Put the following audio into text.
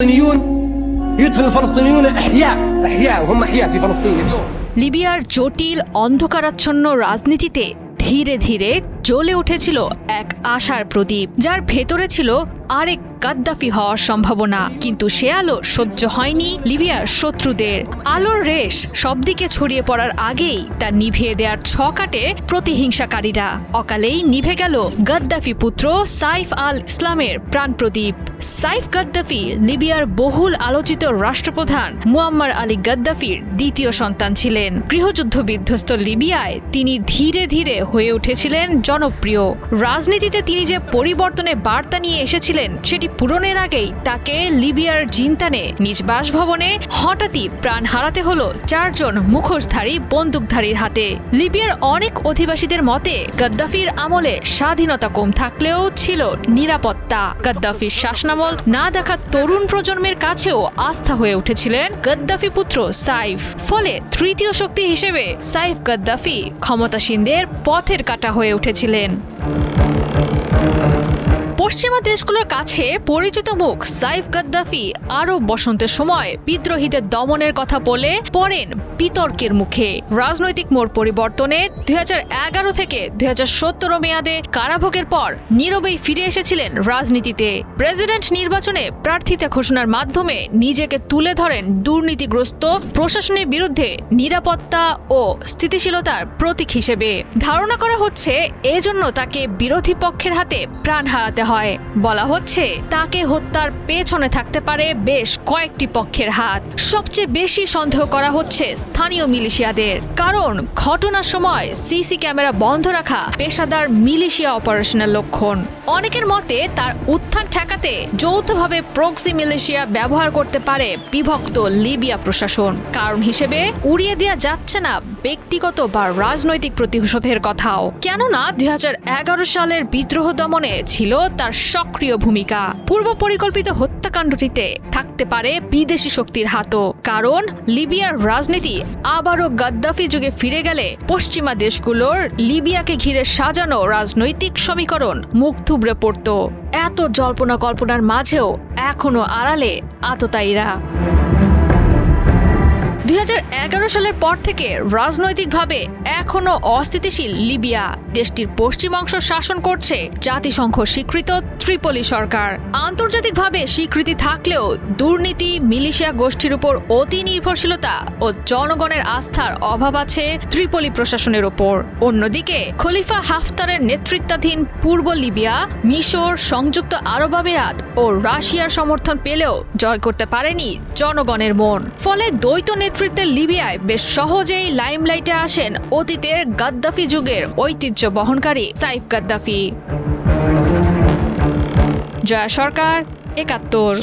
الفلسطينيون يدفن الفلسطينيون احياء وهم احياء في فلسطين اليوم লিবিয়ার জটিল অন্ধকারাচ্ছন্ন রাজনীতিতে ধীরে ধীরে জ্বলে উঠেছিল এক আশার প্রদীপ, যার ভেতরে ছিল আরেক গাদ্দাফি হওয়ার সম্ভাবনা। কিন্তু সে আলো সহ্য হয়নি লিবিয়ার শত্রুদের। আলোর রেশ সবদিকে ছড়িয়ে পড়ার আগেই তা নিভিয়ে দেওয়ার ছকাটে প্রতিহিংসাকারীরা। অকালেই নিভে গেল গাদ্দাফি পুত্র সাইফ আল ইসলামের প্রাণ প্রদীপ। সাইফ গাদ্দাফি লিবিয়ার বহুল আলোচিত রাষ্ট্রপ্রধান মুয়াম্মার আলী গাদ্দাফির দ্বিতীয় সন্তান ছিলেন। গৃহযুদ্ধ বিধ্বস্ত লিবিয়ায় তিনি ধীরে ধীরে হয়ে উঠেছিলেন জনপ্রিয়। রাজনীতিতে তিনি যে পরিবর্তনের বার্তা নিয়ে এসেছিলেন সেটি পূরণের আগেই তাকে লিবিয়ার জিনতানে নিজ বাসভবনে হঠাৎই প্রাণ হারাতে হলো 4 জন মুখোশধারী বন্দুকধারীর হাতে। লিবিয়ার অনেক অধিবাসীদের মতে গাদ্দাফির আমলে স্বাধীনতা কম থাকলেও ছিল নিরাপত্তা। গাদ্দাফির শাসনামল না দেখা তরুণ প্রজন্মের কাছেও আস্থা হয়ে উঠেছিলেন গাদ্দাফি পুত্র সাইফ। ফলে তৃতীয় শক্তি হিসেবে সাইফ গাদ্দাফি ক্ষমতাসীনদের পথের কাঁটা হয়ে উঠেছিলেন। পশ্চিমা দেশগুলোর কাছে পরিচিত মুখ সাইফ গাদ্দাফি আরব বসন্তের সময় বিদ্রোহীদের দমনের কথা বলে পড়েন বিতর্কের মুখে। রাজনৈতিক মোড় পরিবর্তনে 2011 থেকে 2017 মেয়াদে কারাভোগের পর নীরবেই ফিরে এসেছিলেন রাজনীতিতে। প্রেসিডেন্ট নির্বাচনে প্রার্থিতা ঘোষণার মাধ্যমে নিজেকে তুলে ধরেন দুর্নীতিগ্রস্ত প্রশাসনের বিরুদ্ধে নিরাপত্তা ও স্থিতিশীলতার প্রতীক হিসেবে। ধারণা করা হচ্ছে এজন্য তাকে বিরোধী পক্ষের হাতে প্রাণ হারাতে হয়। বলা হচ্ছে তাকে হত্যার পেছনে থাকতে পারে বেশ কয়েকটি পক্ষের হাত। সবচেয়ে বেশি সন্দেহ করা হচ্ছে স্থানীয় মিলিশিয়াদের, কারণ ঘটনার সময় সিসি ক্যামেরা বন্ধ রাখা পেশাদার মিলিশিয়া অপারেশনের লক্ষণ। অনেকের মতে তার উত্থান ঠেকাতে যৌথভাবে প্রক্সি মিলিশিয়া ব্যবহার করতে পারে বিভক্ত লিবিয়া প্রশাসন। কারণ হিসেবে উড়িয়ে দেওয়া যাচ্ছে না ব্যক্তিগত বা রাজনৈতিক প্রতিশোধের কথাও, কেননা 2011 সালের বিদ্রোহ দমনে ছিল তার সক্রিয় ভূমিকা। পূর্ব পরিকল্পিত হত্যাকাণ্ডটিতে থাকতে পারে বিদেশি শক্তির হাতও, কারণ লিবিয়ার রাজনীতি আবারও গাদ্দাফি যুগে ফিরে গেলে পশ্চিমা দেশগুলোর লিবিয়াকে ঘিরে সাজানো রাজনৈতিক সমীকরণ মুখ থুবড়ে পড়ত। এত জল্পনা কল্পনার মাঝেও এখনো আড়ালে আততায়ীরা। 2011 সালের পর থেকে রাজনৈতিকভাবে এখনো অস্থিতিশীল লিবিয়া। দেশটির পশ্চিম অংশ শাসন করছে জাতিসংঘ স্বীকৃত ত্রিপলি সরকার। আন্তর্জাতিকভাবে স্বীকৃতি থাকলেও দুর্নীতি, মিলিশিয়া গোষ্ঠীর উপর অতি নির্ভরশীলতা ও জনগণের আস্থার অভাব আছে ত্রিপলি প্রশাসনের উপর। অন্যদিকে খলিফা হাফতারের নেতৃত্বাধীন পূর্ব লিবিয়া মিশর, সংযুক্ত আরব আমিরাত ও রাশিয়ার সমর্থন পেলেও জয় করতে পারেনি জনগণের মন। ফলে দ্বৈত নেতৃত্বের লিবিয়ায় বেশ সহজেই লাইমলাইটে আসেন অতীতের গাদ্দাফি যুগের ঐতিহ্য বহনকারী সাইফ গাদ্দাফি। জয়া সরকার, 71।